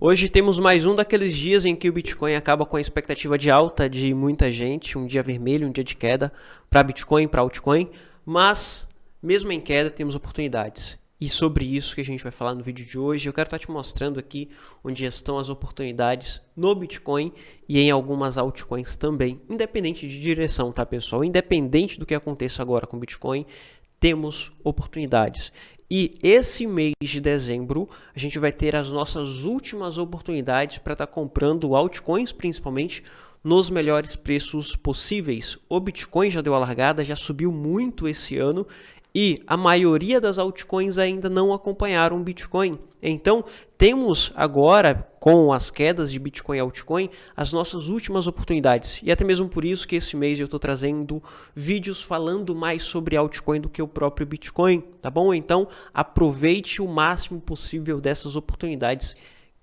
Hoje temos mais um daqueles dias em que o Bitcoin acaba com a expectativa de alta de muita gente, um dia vermelho, um dia de queda para Bitcoin, para altcoin, mas mesmo em queda temos oportunidades. E sobre isso que a gente vai falar no vídeo de hoje, eu quero estar te mostrando aqui onde estão as oportunidades no Bitcoin e em algumas altcoins também, independente de direção, tá pessoal? Independente do que aconteça agora com o Bitcoin, temos oportunidades. E esse mês de dezembro, a gente vai ter as nossas últimas oportunidades para estar comprando altcoins, principalmente, nos melhores preços possíveis. O Bitcoin já deu a largada, já subiu muito esse ano e a maioria das altcoins ainda não acompanharam o Bitcoin. Então, temos agora, com as quedas de Bitcoin e altcoin, as nossas últimas oportunidades. E até mesmo por isso que esse mês eu estou trazendo vídeos falando mais sobre altcoin do que o próprio Bitcoin, tá bom? Então, aproveite o máximo possível dessas oportunidades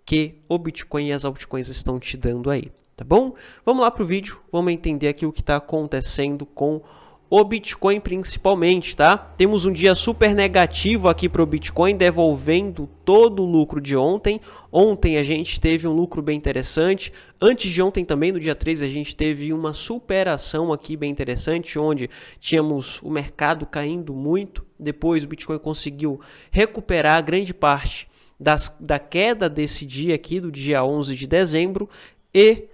que o Bitcoin e as altcoins estão te dando aí, tá bom? Vamos lá para o vídeo, vamos entender aqui o que está acontecendo com o Bitcoin principalmente, tá? Temos um dia super negativo aqui para o Bitcoin, devolvendo todo o lucro de ontem. Ontem a gente teve um lucro bem interessante. Antes de ontem também, no dia 13, a gente teve uma superação aqui bem interessante, onde tínhamos o mercado caindo muito. Depois o Bitcoin conseguiu recuperar grande parte da queda desse dia aqui, do dia 11 de dezembro, e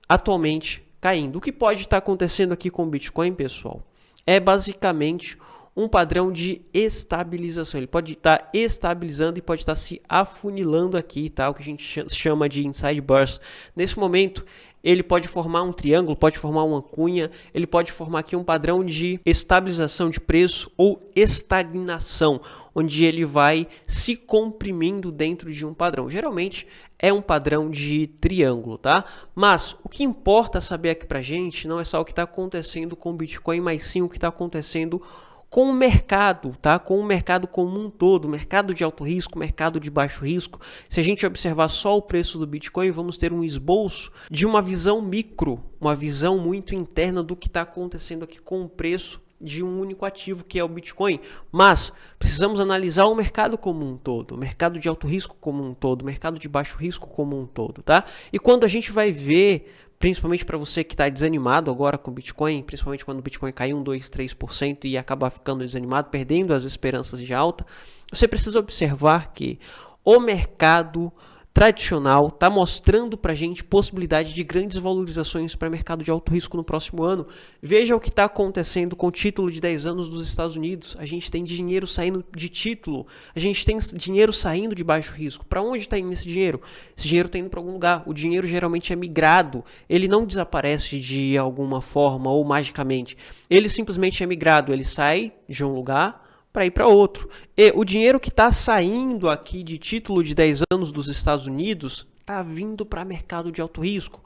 atualmente caindo. O que pode estar acontecendo aqui com o Bitcoin, pessoal? É basicamente um padrão de estabilização. Ele pode estar estabilizando e pode estar se afunilando aqui, tá? O que a gente chama de inside burst. Nesse momento, ele pode formar um triângulo, pode formar uma cunha, ele pode formar aqui um padrão de estabilização de preço ou estagnação, onde ele vai se comprimindo dentro de um padrão. Geralmente é um padrão de triângulo, tá? Mas o que importa saber aqui pra gente não é só o que está acontecendo com o Bitcoin, mas sim o que está acontecendo com o mercado, tá? Com o mercado como um todo, mercado de alto risco, mercado de baixo risco. Se a gente observar só o preço do Bitcoin, vamos ter um esboço de uma visão micro, uma visão muito interna do que está acontecendo aqui com o preço de um único ativo, que é o Bitcoin. Mas precisamos analisar o mercado como um todo, o mercado de alto risco como um todo, o mercado de baixo risco como um todo, tá? E quando a gente vai ver, principalmente para você que está desanimado agora com o Bitcoin, principalmente quando o Bitcoin cai 1, 2, 3% e acaba ficando desanimado, perdendo as esperanças de alta, você precisa observar que o mercado tradicional está mostrando para a gente possibilidade de grandes valorizações para o mercado de alto risco no próximo ano. Veja o que está acontecendo com o título de 10 anos dos Estados Unidos. A gente tem dinheiro saindo de título, a gente tem dinheiro saindo de baixo risco. Para onde está indo esse dinheiro? Esse dinheiro está indo para algum lugar. O dinheiro geralmente é migrado, ele não desaparece de alguma forma ou magicamente. Ele simplesmente é migrado, ele sai de um lugar para ir para outro. E o dinheiro que está saindo aqui de título de 10 anos dos Estados Unidos está vindo para mercado de alto risco.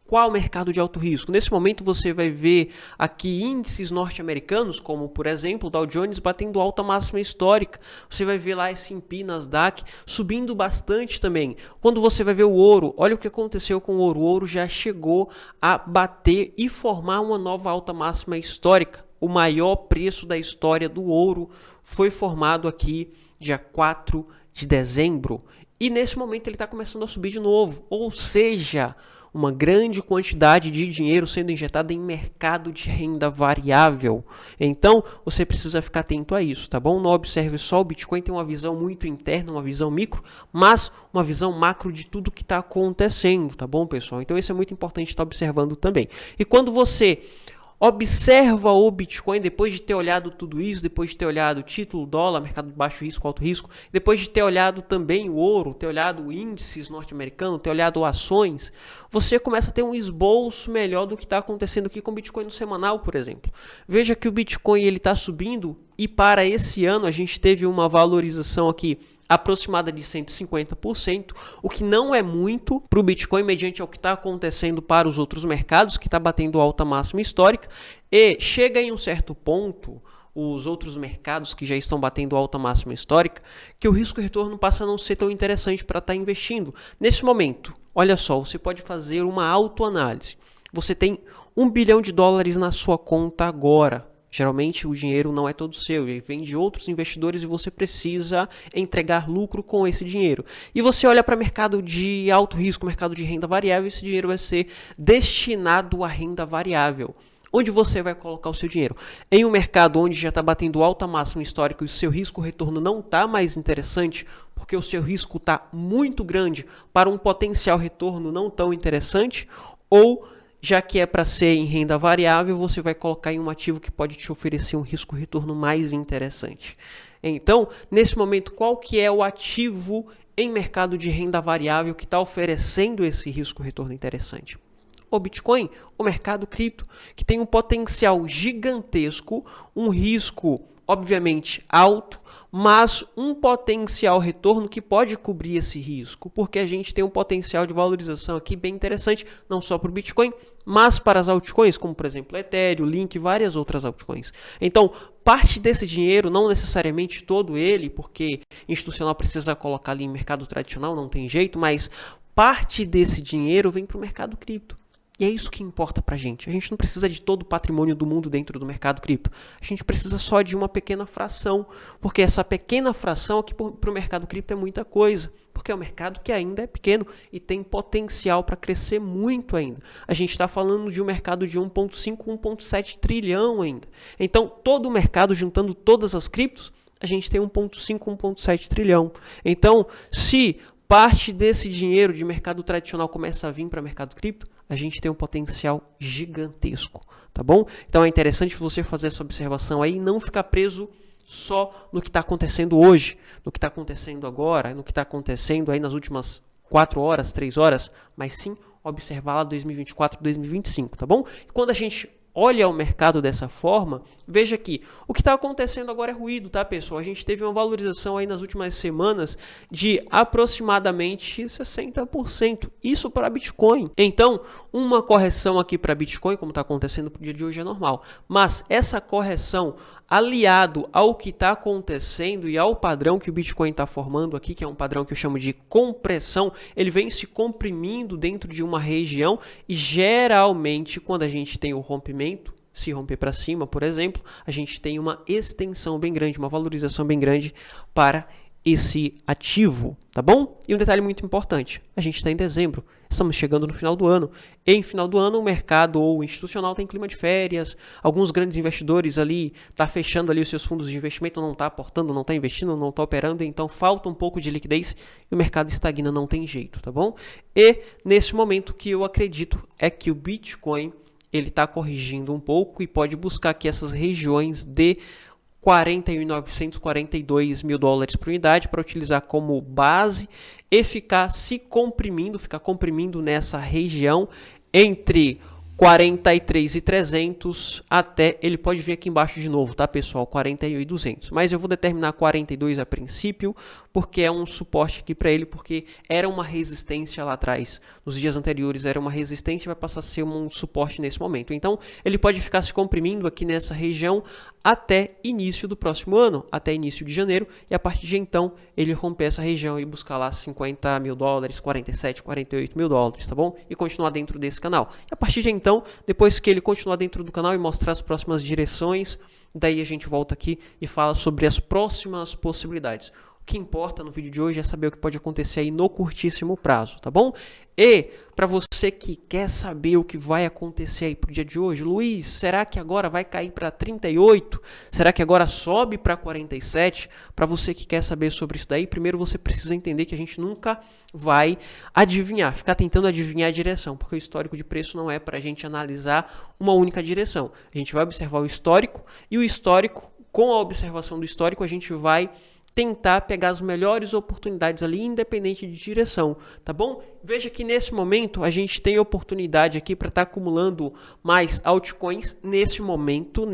Qual mercado de alto risco? Nesse momento você vai ver aqui índices norte-americanos, como por exemplo o Dow Jones batendo alta máxima histórica. Você vai ver lá S&P, Nasdaq subindo bastante também. Quando você vai ver o ouro, olha o que aconteceu com o ouro. O ouro já chegou a bater e formar uma nova alta máxima histórica. O maior preço da história do ouro foi formado aqui dia 4 de dezembro. E nesse momento ele está começando a subir de novo. Ou seja, uma grande quantidade de dinheiro sendo injetada em mercado de renda variável. Então, você precisa ficar atento a isso, tá bom? Não observe só o Bitcoin, tem uma visão muito interna, uma visão micro, mas uma visão macro de tudo que está acontecendo, tá bom, pessoal? Então, isso é muito importante estar observando também. E quando você observa o Bitcoin, depois de ter olhado tudo isso, depois de ter olhado o título, dólar, mercado de baixo risco, alto risco, depois de ter olhado também o ouro, ter olhado índices norte-americanos, ter olhado ações, você começa a ter um esboço melhor do que está acontecendo aqui com o Bitcoin no semanal, por exemplo. Veja que o Bitcoin está subindo e para esse ano a gente teve uma valorização aqui aproximada de 150%, o que não é muito para o Bitcoin mediante ao que está acontecendo para os outros mercados, que está batendo alta máxima histórica, e chega em um certo ponto, os outros mercados que já estão batendo alta máxima histórica, que o risco e retorno passa a não ser tão interessante para estar investindo. Nesse momento, olha só, você pode fazer uma autoanálise. Você tem $1 bilhão na sua conta agora. Geralmente o dinheiro não é todo seu, ele vem de outros investidores e você precisa entregar lucro com esse dinheiro. E você olha para o mercado de alto risco, mercado de renda variável, esse dinheiro vai ser destinado à renda variável. Onde você vai colocar o seu dinheiro? Em um mercado onde já está batendo alta máxima histórica e o seu risco-retorno não está mais interessante, porque o seu risco está muito grande para um potencial retorno não tão interessante, ou já que é para ser em renda variável, você vai colocar em um ativo que pode te oferecer um risco-retorno mais interessante. Então, nesse momento, qual que é o ativo em mercado de renda variável que está oferecendo esse risco-retorno interessante? O Bitcoin, o mercado cripto, que tem um potencial gigantesco, um risco, obviamente, alto, mas um potencial retorno que pode cobrir esse risco, porque a gente tem um potencial de valorização aqui bem interessante, não só para o Bitcoin, mas para as altcoins, como por exemplo Ethereum, Link e várias outras altcoins. Então, parte desse dinheiro, não necessariamente todo ele, porque institucional precisa colocar ali em mercado tradicional, não tem jeito, mas parte desse dinheiro vem para o mercado cripto. E é isso que importa pra gente. A gente não precisa de todo o patrimônio do mundo dentro do mercado cripto. A gente precisa só de uma pequena fração, porque essa pequena fração aqui para o mercado cripto é muita coisa, porque é um mercado que ainda é pequeno e tem potencial para crescer muito ainda. A gente está falando de um mercado de 1,5, 1,7 trilhão ainda. Então, todo o mercado, juntando todas as criptos, a gente tem 1,5, 1,7 trilhão. Então, se parte desse dinheiro de mercado tradicional começa a vir para o mercado cripto, a gente tem um potencial gigantesco, tá bom? Então é interessante você fazer essa observação aí e não ficar preso só no que está acontecendo hoje, no que está acontecendo agora, no que está acontecendo aí nas últimas 4 horas, 3 horas, mas sim observar lá 2024, 2025, tá bom? E quando a gente olha o mercado dessa forma, veja que o que está acontecendo agora é ruído, tá, pessoal? A gente teve uma valorização aí nas últimas semanas de aproximadamente 60%. Isso para Bitcoin. Então, uma correção aqui para Bitcoin, como está acontecendo no dia de hoje, é normal. Mas essa correção, aliado ao que está acontecendo e ao padrão que o Bitcoin está formando aqui, que é um padrão que eu chamo de compressão, ele vem se comprimindo dentro de uma região e geralmente quando a gente tem o rompimento, se romper para cima, por exemplo, a gente tem uma extensão bem grande, uma valorização bem grande para esse ativo, tá bom? E um detalhe muito importante, a gente está em dezembro, estamos chegando no final do ano. Em final do ano, o mercado ou institucional tem clima de férias, alguns grandes investidores ali tá fechando ali os seus fundos de investimento, não está aportando, não está investindo, não está operando, então falta um pouco de liquidez e o mercado estagna, não tem jeito, tá bom? E nesse momento que eu acredito é que o Bitcoin ele está corrigindo um pouco e pode buscar aqui essas regiões de 41.942 mil dólares por unidade para utilizar como base e ficar comprimindo nessa região entre 43.300 até, ele pode vir aqui embaixo de novo, tá pessoal, 41.200, mas eu vou determinar 42 a princípio, porque é um suporte aqui para ele, porque era uma resistência lá atrás, nos dias anteriores era uma resistência e vai passar a ser um suporte nesse momento, então ele pode ficar se comprimindo aqui nessa região até início do próximo ano, até início de janeiro, e a partir de então ele romper essa região e buscar lá 50 mil dólares, 47, 48 mil dólares, tá bom? E continuar dentro desse canal. E a partir de então, depois que ele continuar dentro do canal e mostrar as próximas direções, daí a gente volta aqui e fala sobre as próximas possibilidades. O que importa no vídeo de hoje é saber o que pode acontecer aí no curtíssimo prazo, tá bom? E para você que quer saber o que vai acontecer aí pro dia de hoje, Luiz, será que agora vai cair para 38? Será que agora sobe para 47? Para você que quer saber sobre isso daí, primeiro você precisa entender que a gente nunca vai adivinhar, ficar tentando adivinhar a direção, porque o histórico de preço não é para a gente analisar uma única direção. A gente vai observar o histórico e o histórico, com a observação do histórico, a gente vai tentar pegar as melhores oportunidades ali, independente de direção, tá bom? Veja que nesse momento a gente tem oportunidade aqui para estar acumulando mais altcoins nesse momento,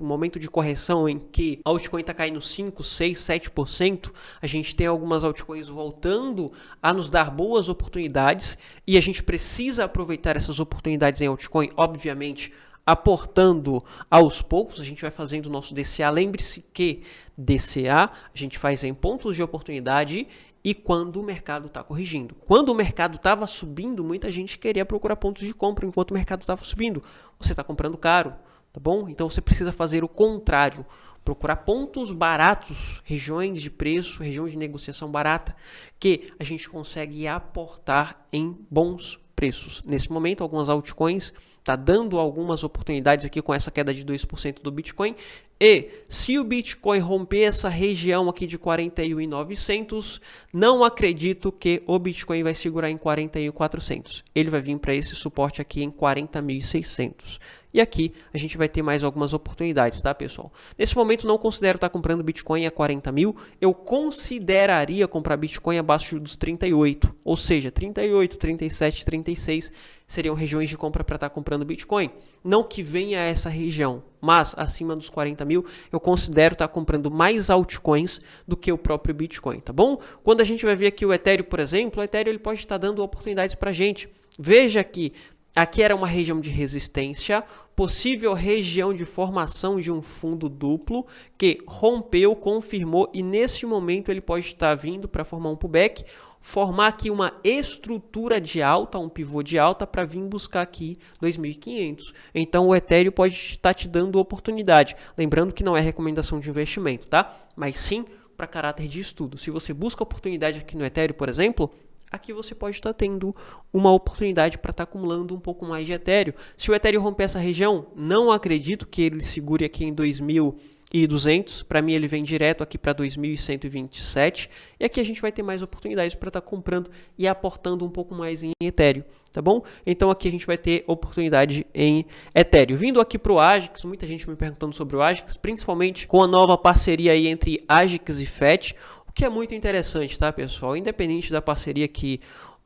momento de correção em que a altcoin está caindo 5, 6, 7%, a gente tem algumas altcoins voltando a nos dar boas oportunidades e a gente precisa aproveitar essas oportunidades em altcoin, obviamente, aportando aos poucos, a gente vai fazendo o nosso DCA. Lembre-se que DCA a gente faz em pontos de oportunidade e quando o mercado está corrigindo. Quando o mercado estava subindo, muita gente queria procurar pontos de compra enquanto o mercado estava subindo. Você está comprando caro, tá bom? Então você precisa fazer o contrário, procurar pontos baratos, regiões de preço, região de negociação barata, que a gente consegue aportar em bons preços. Nesse momento, algumas altcoins está dando algumas oportunidades aqui com essa queda de 2% do Bitcoin. E se o Bitcoin romper essa região aqui de 41.900, não acredito que o Bitcoin vai segurar em 41.400. Ele vai vir para esse suporte aqui em 40.600. E aqui a gente vai ter mais algumas oportunidades, tá, pessoal? Nesse momento não considero estar comprando Bitcoin a 40 mil. Eu consideraria comprar Bitcoin abaixo dos 38. Ou seja, 38, 37, 36 seriam regiões de compra para estar comprando Bitcoin. Não que venha a essa região, mas acima dos 40 mil eu considero estar comprando mais altcoins do que o próprio Bitcoin, tá bom? Quando a gente vai ver aqui o Ethereum, por exemplo, o Ethereum ele pode estar dando oportunidades para a gente. Veja que aqui era uma região de resistência, possível região de formação de um fundo duplo que rompeu, confirmou e neste momento ele pode estar vindo para formar um pullback, formar aqui uma estrutura de alta, um pivô de alta para vir buscar aqui 2.500. Então o Ethereum pode estar te dando oportunidade. Lembrando que não é recomendação de investimento, tá? Mas sim para caráter de estudo. Se você busca oportunidade aqui no Ethereum, por exemplo, aqui você pode estar tendo uma oportunidade para estar acumulando um pouco mais de Ethereum. Se o Ethereum romper essa região, não acredito que ele segure aqui em 2.200. Para mim ele vem direto aqui para 2.127. E aqui a gente vai ter mais oportunidades para estar comprando e aportando um pouco mais em Ethereum, tá bom? Então aqui a gente vai ter oportunidade em Ethereum. Vindo aqui para o AGIX, muita gente me perguntando sobre o AGIX, principalmente com a nova parceria aí entre AGIX e FET, que é muito interessante, tá, pessoal? Independente da parceria que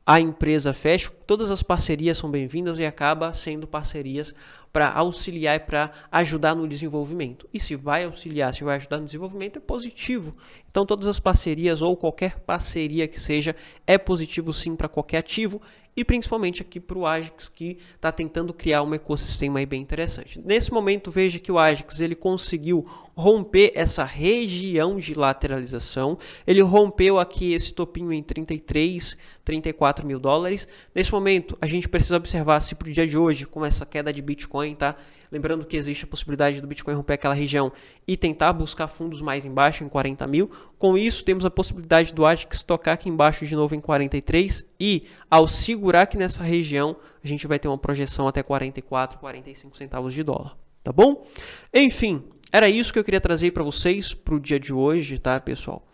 a empresa fecha, todas as parcerias são bem-vindas e acaba sendo parcerias para auxiliar e para ajudar no desenvolvimento. E se vai auxiliar, se vai ajudar no desenvolvimento, é positivo. Então todas as parcerias ou qualquer parceria que seja, é positivo sim para qualquer ativo e principalmente aqui para o AGIX que está tentando criar um ecossistema aí bem interessante. Nesse momento veja que o AGIX ele conseguiu romper essa região de lateralização, ele rompeu aqui esse topinho em 33, 34 mil dólares. Nesse momento a gente precisa observar se para o dia de hoje com essa queda de Bitcoin, tá? Lembrando que existe a possibilidade do Bitcoin romper aquela região e tentar buscar fundos mais embaixo, em 40 mil. Com isso, temos a possibilidade do AGIX tocar aqui embaixo de novo em 43 e, ao segurar aqui nessa região, a gente vai ter uma projeção até 44, 45 centavos de dólar, tá bom? Enfim, era isso que eu queria trazer para vocês para o dia de hoje, tá, pessoal?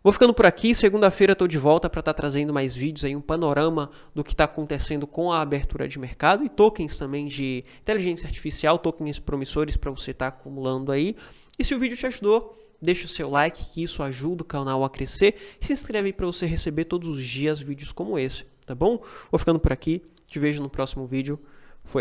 Vou ficando por aqui, segunda-feira estou de volta para estar trazendo mais vídeos, aí, um panorama do que está acontecendo com a abertura de mercado e tokens também de inteligência artificial, tokens promissores para você estar acumulando aí. E se o vídeo te ajudou, deixa o seu like, que isso ajuda o canal a crescer e se inscreve aí para você receber todos os dias vídeos como esse, tá bom? Vou ficando por aqui, te vejo no próximo vídeo.